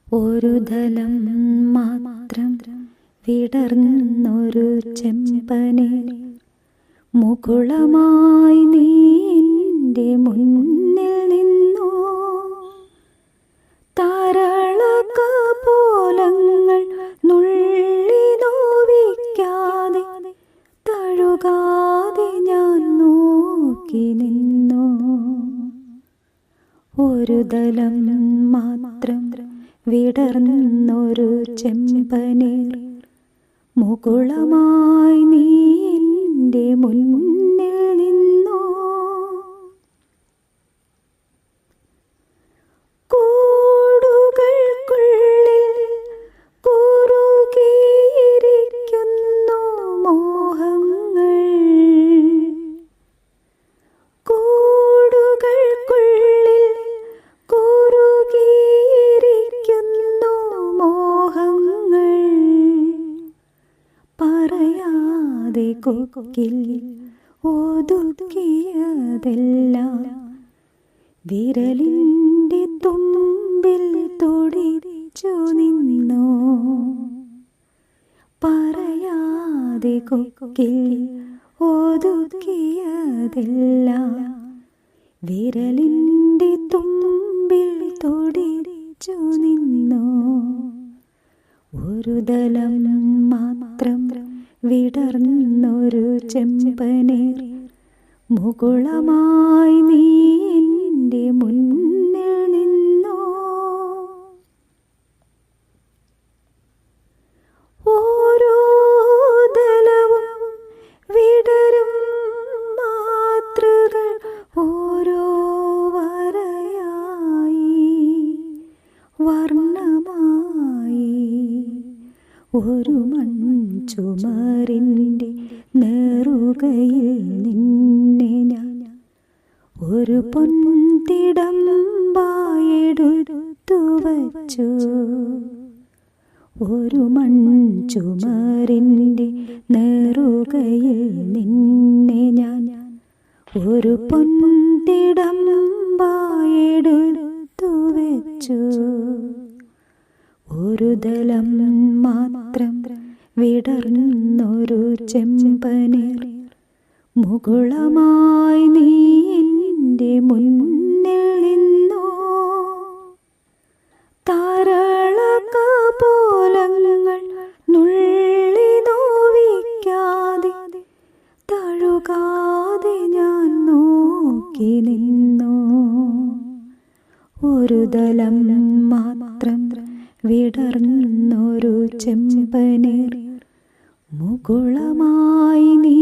ഒരു ദലം മാത്രം വിടർന്നൊരു ചെമ്പനീർ മുകുളമായി നീ എൻ്റെ മുന്നിൽ നിന്നു. താരളകപോലങ്ങൾ നുള്ളി നോവിക്കാതെ തഴുകാതെ ഞാൻ നോക്കി നിന്നു. ഒരു ദലം മാത്രം വിടർന്നൊരു ചെമ്പനീർ മുകുളമായി നീ എൻ്റെ മുന്നിൽ നിന്നു. കൂടുകൾക്കുള്ളിൽ കുറുകിയിരിക്കുന്നു മോഹങ്ങൾ. കൂടുകൾക്കുള്ളിൽ കുറുകിയിരിക്കുന്നു മോഹങ്ങൾ. പറയാതെ കൊക്കിൽ ഒതുക്കിയതെല്ലാം വിരലിൻ്റെ തുമ്പിൽ തൊടിച്ചു നിന്നു. പറയാതെ കൊക്കിൽ ഒതുക്കിയതെല്ലാം വിരലിൻ്റെ തുമ്പിൽ തൊടിച്ചു നിന്നു. ഒരു ദലം മാത്രം വിടർന്നൊരു ചെമ്പനീർ മുകുളമായി നീ എൻ്റെ മുന്നിൽ നിന്നു. ഓരോ ദലവും വിടരും മാതൃകൾ ഓരോ വരയായി വർണ്ണമായി. ഒരു മൺചുമരിൻ്റെ നേറുകയിൽ നിന്നെ ഞാൻ ഒരു പൊൻതിടമ്പായെടുത്തു വച്ചു. ഒരു മൺചുമരിൻ്റെ നേറുകയിൽ നിന്നെ ഞാൻ ഒരു പൊൻതിടമ്പായെടുത്തു വച്ചു. ഒരു ദലം മാത്രം വിടർന്നൊരു ചെമ്പനീർ മുകുളമായി നീ എൻ്റെ മുന്നിൽ നിന്നു. താരളകപോലങ്ങൾ നുള്ളി നോവിക്കാതെ തഴുകാതെ ഞാൻ നോക്കി നിന്നു. ഒരു ദലം മാത്രം വിടർന്നൊരു ചെമ്പനീർ മുകുളമായി നീ